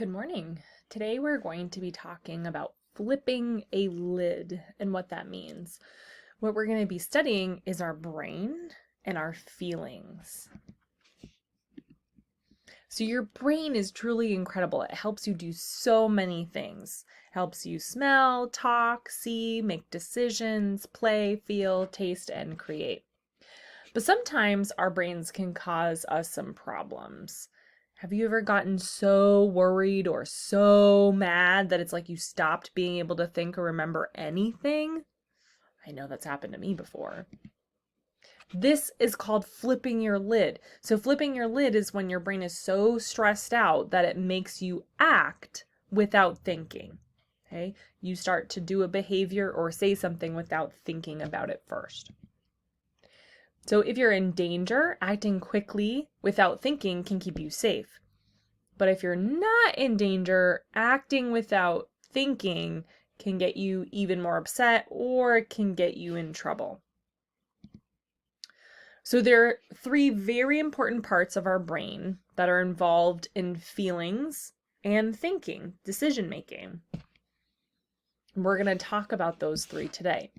Good morning. Today we're going to be talking about flipping a lid and what that means. What we're going to be studying is our brain and our feelings. So your brain is truly incredible. It helps you do so many things. Helps you smell, talk, see, make decisions, play, feel, taste, and create. But sometimes our brains can cause us some problems. Have you ever gotten so worried or so mad that it's like you stopped being able to think or remember anything? I know that's happened to me before. This is called flipping your lid. So flipping your lid is when your brain is so stressed out that it makes you act without thinking. Okay? You start to do a behavior or say something without thinking about it first. So if you're in danger, acting quickly without thinking can keep you safe. But if you're not in danger, acting without thinking can get you even more upset or it can get you in trouble. So there are three very important parts of our brain that are involved in feelings and thinking, decision making. We're going to talk about those three today.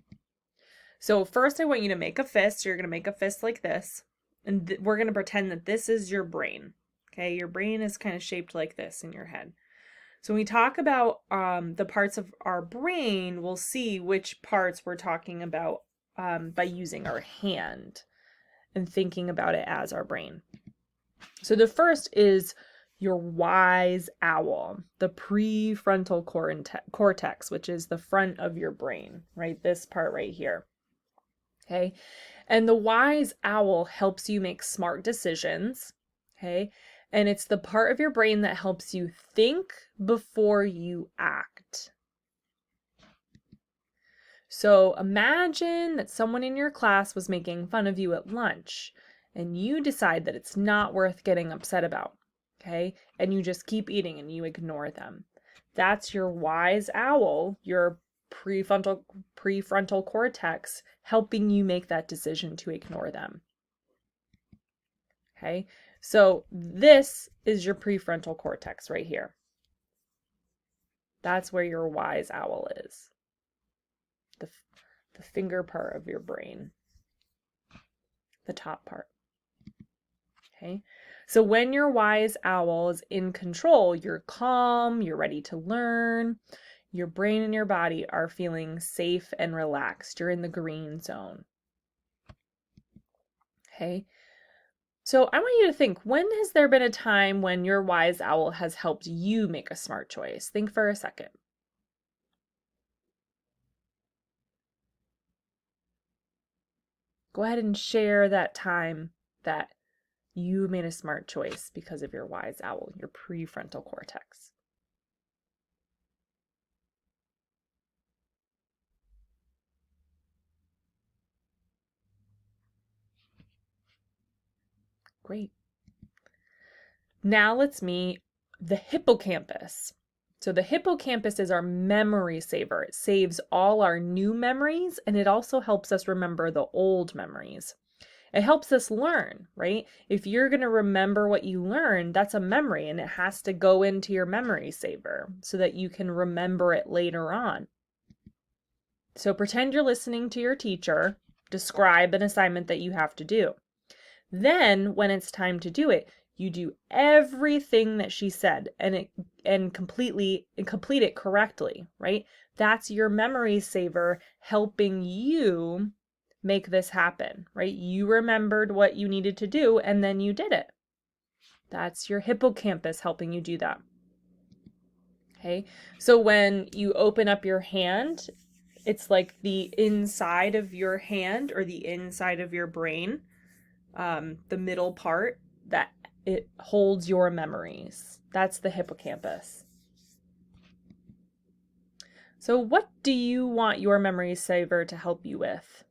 So first I want you to make a fist. You're going to make a fist like this. And we're going to pretend that this is your brain. Okay, your brain is kind of shaped like this in your head. So when we talk about the parts of our brain, we'll see which parts we're talking about by using our hand and thinking about it as our brain. So the first is your wise owl, the prefrontal cortex, which is the front of your brain, right? This part right here. Okay. And the wise owl helps you make smart decisions. Okay. And it's the part of your brain that helps you think before you act. So imagine that someone in your class was making fun of you at lunch and you decide that it's not worth getting upset about. Okay. And you just keep eating and you ignore them. That's your wise owl, your prefrontal cortex helping you make that decision to ignore them. Okay, so this is your prefrontal cortex right here. That's where your wise owl is. The finger part of your brain. The top part. Okay, so when your wise owl is in control, you're calm, you're ready to learn. Your brain and your body are feeling safe and relaxed. You're in the green zone. Okay. So I want you to think, when has there been a time when your wise owl has helped you make a smart choice? Think for a second. Go ahead and share that time that you made a smart choice because of your wise owl, your prefrontal cortex. Great. Now let's meet the hippocampus. So the hippocampus is our memory saver. It saves all our new memories and it also helps us remember the old memories. It helps us learn, right? If you're going to remember what you learned, that's a memory and it has to go into your memory saver so that you can remember it later on. So pretend you're listening to your teacher describe an assignment that you have to do. Then when it's time to do it, you do everything that she said and complete it correctly, right? That's your memory saver helping you make this happen, right? You remembered what you needed to do and then you did it. That's your hippocampus helping you do that. Okay, so when you open up your hand, it's like the inside of your hand or the inside of your brain, the middle part that it holds your memories. That's the hippocampus. So what do you want your memory saver to help you with?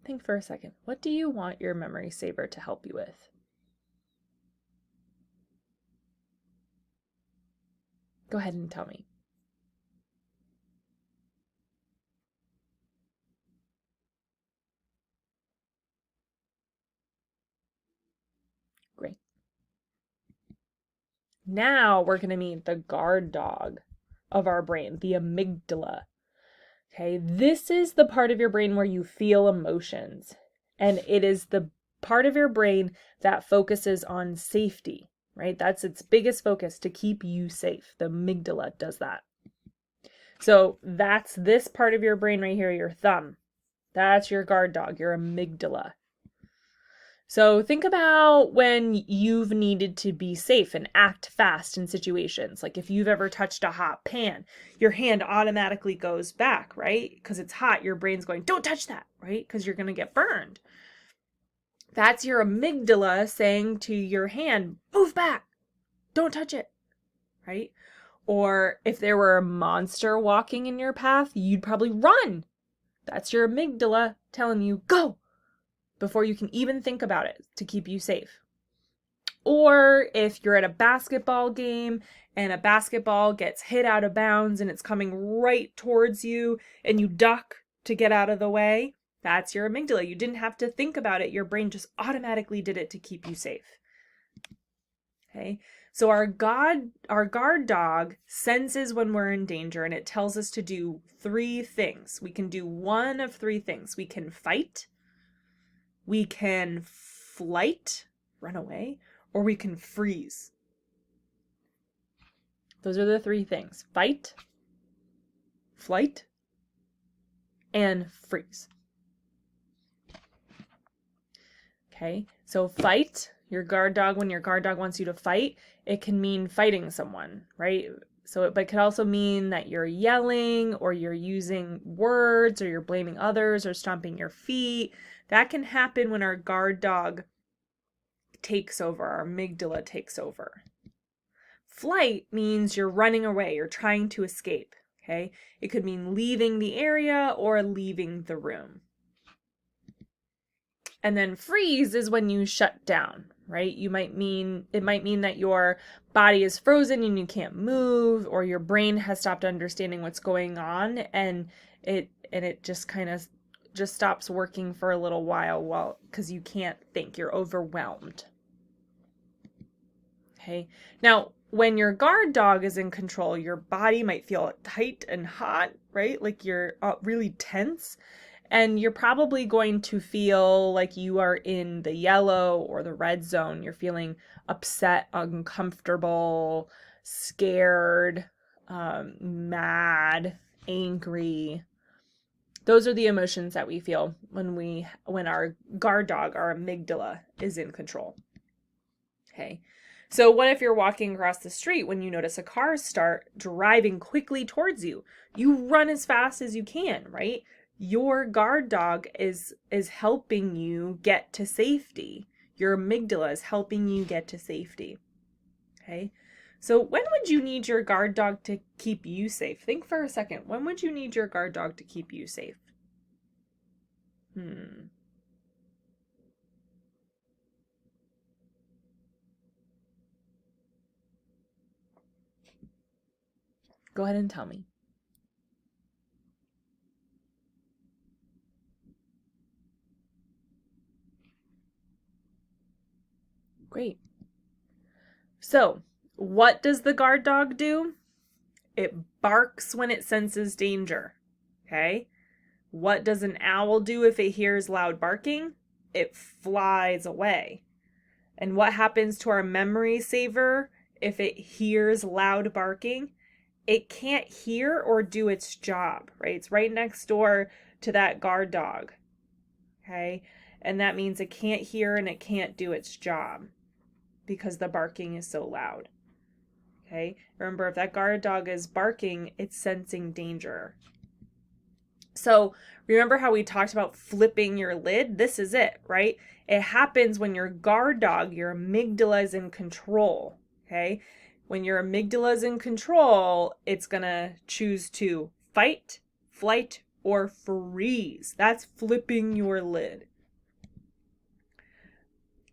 Think for a second. What do you want your memory saver to help you with? Go ahead and tell me. Great. Now we're going to meet the guard dog of our brain, the amygdala. Okay, this is the part of your brain where you feel emotions, and it is the part of your brain that focuses on safety, right? That's its biggest focus, to keep you safe. The amygdala does that. So that's this part of your brain right here, your thumb. That's your guard dog, your amygdala. So think about when you've needed to be safe and act fast in situations. Like if you've ever touched a hot pan, your hand automatically goes back, right? Because it's hot, your brain's going, don't touch that, right? Because you're going to get burned. That's your amygdala saying to your hand, move back, don't touch it, right? Or if there were a monster walking in your path, you'd probably run. That's your amygdala telling you, go, before you can even think about it, to keep you safe. Or if you're at a basketball game and a basketball gets hit out of bounds and it's coming right towards you and you duck to get out of the way, that's your amygdala. You didn't have to think about it. Your brain just automatically did it to keep you safe. Okay, so our guard dog senses when we're in danger, and it tells us to do 3 things. We can do one of 3 things. We can fight, we can flight, run away, or we can freeze. Those are the 3 things: fight, flight, and freeze. Okay, so fight, your guard dog, when your guard dog wants you to fight, it can mean fighting someone, right? So but it could also mean that you're yelling, or you're using words, or you're blaming others, or stomping your feet. That can happen when our guard dog takes over, our amygdala takes over. Flight means you're running away, you're trying to escape, okay? It could mean leaving the area or leaving the room. And then freeze is when you shut down, right? It might mean that your body is frozen and you can't move, or your brain has stopped understanding what's going on, and it just kind of just stops working for a little while because you can't think, you're overwhelmed. Okay. Now, when your guard dog is in control, your body might feel tight and hot, right? Like you're really tense. And you're probably going to feel like you are in the yellow or the red zone. You're feeling upset, uncomfortable, scared, mad, angry. Those are the emotions that we feel when our guard dog, our amygdala, is in control. Okay. So what if you're walking across the street when you notice a car start driving quickly towards you? You run as fast as you can, right? Your guard dog is helping you get to safety. Your amygdala is helping you get to safety. Okay? So when would you need your guard dog to keep you safe? Think for a second. When would you need your guard dog to keep you safe? Go ahead and tell me. Great. So, what does the guard dog do? It barks when it senses danger. Okay? What does an owl do if it hears loud barking? It flies away. And what happens to our memory saver if it hears loud barking? It can't hear or do its job, right? It's right next door to that guard dog, okay? And that means it can't hear and it can't do its job because the barking is so loud, okay? Remember, if that guard dog is barking, it's sensing danger. So remember how we talked about flipping your lid? This is it, right? It happens when your guard dog, your amygdala, is in control, okay? When your amygdala is in control, it's going to choose to fight, flight, or freeze. That's flipping your lid.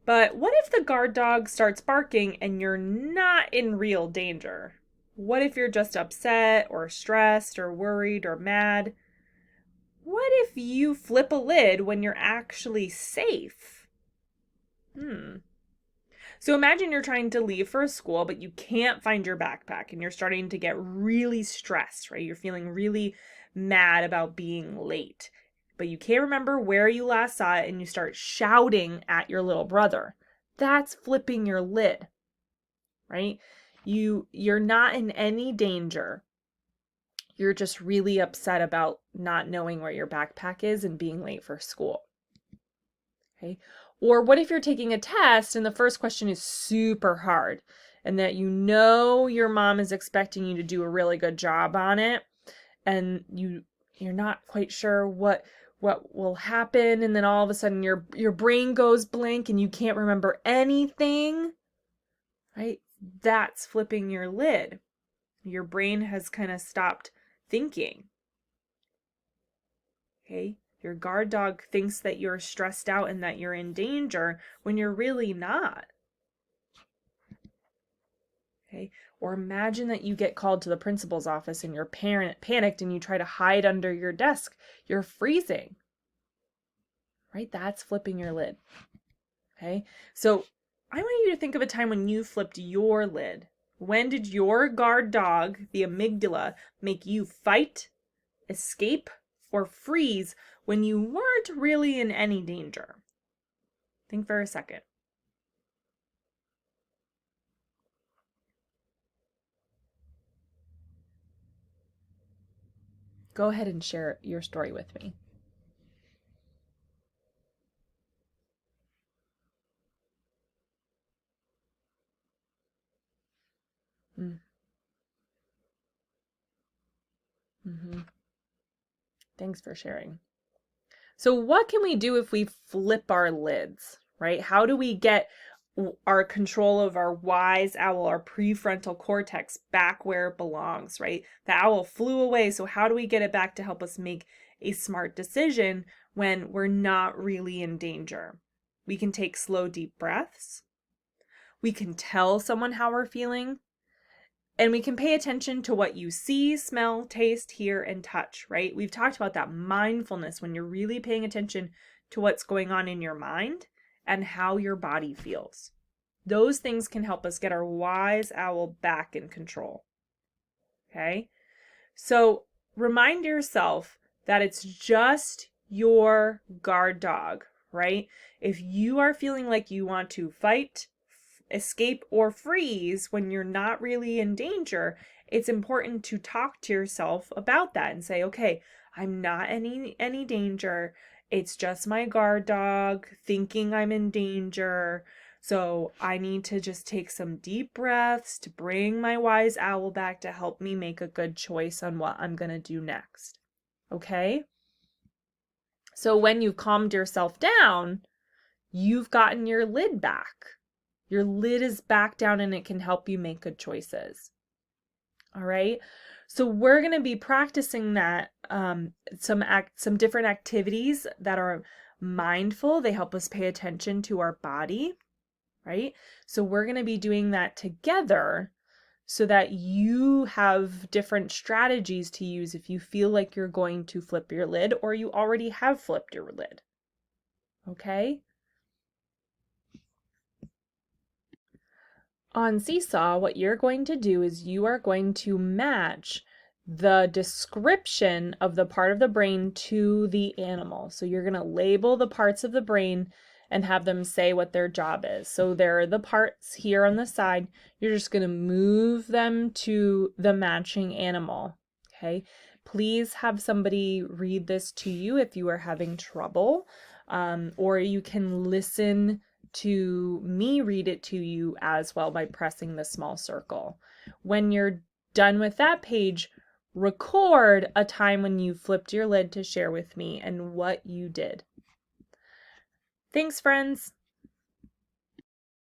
But what if the guard dog starts barking and you're not in real danger? What if you're just upset or stressed or worried or mad? What if you flip a lid when you're actually safe? So So imagine you're trying to leave for school, but you can't find your backpack and you're starting to get really stressed, right? You're feeling really mad about being late, but you can't remember where you last saw it and you start shouting at your little brother. That's flipping your lid, right? You're not in any danger. You're just really upset about not knowing where your backpack is and being late for school. Okay? Or what if you're taking a test and the first question is super hard and that you know your mom is expecting you to do a really good job on it and you're not quite sure what will happen, and then all of a sudden your brain goes blank and you can't remember anything, right? That's flipping your lid. Your brain has kind of stopped thinking. Okay? Your guard dog thinks that you're stressed out and that you're in danger when you're really not. Okay? Or imagine that you get called to the principal's office and you're panicked and you try to hide under your desk. You're freezing. Right? That's flipping your lid. Okay? So I want you to think of a time when you flipped your lid. When did your guard dog, the amygdala, make you fight, escape, or freeze when you weren't really in any danger? Think for a second. Go ahead and share your story with me. Mm-hmm. Thanks for sharing. So what can we do if we flip our lids, right? How do we get our control of our wise owl, our prefrontal cortex, back where it belongs, right? The owl flew away, so how do we get it back to help us make a smart decision when we're not really in danger? We can take slow, deep breaths. We can tell someone how we're feeling. And we can pay attention to what you see, smell, taste, hear, and touch, right? We've talked about that mindfulness when you're really paying attention to what's going on in your mind and how your body feels. Those things can help us get our wise owl back in control. Okay? So remind yourself that it's just your guard dog, right? If you are feeling like you want to fight, escape, or freeze when you're not really in danger, it's important to talk to yourself about that and say, okay, I'm not any danger. It's just my guard dog thinking I'm in danger. So I need to just take some deep breaths to bring my wise owl back to help me make a good choice on what I'm going to do next. Okay? So when you've calmed yourself down, you've gotten your lid back. Your lid is back down and it can help you make good choices. All right. So we're going to be practicing that, some different activities that are mindful. They help us pay attention to our body, right? So we're going to be doing that together so that you have different strategies to use if you feel like you're going to flip your lid or you already have flipped your lid. Okay? On Seesaw, what you're going to do is you are going to match the description of the part of the brain to the animal. So you're going to label the parts of the brain and have them say what their job is. So there are the parts here on the side. You're just going to move them to the matching animal. Okay. Please have somebody read this to you if you are having trouble, or you can listen to me read it to you as well by pressing the small circle. When you're done with that page, record a time when you flipped your lid to share with me and what you did. Thanks, friends.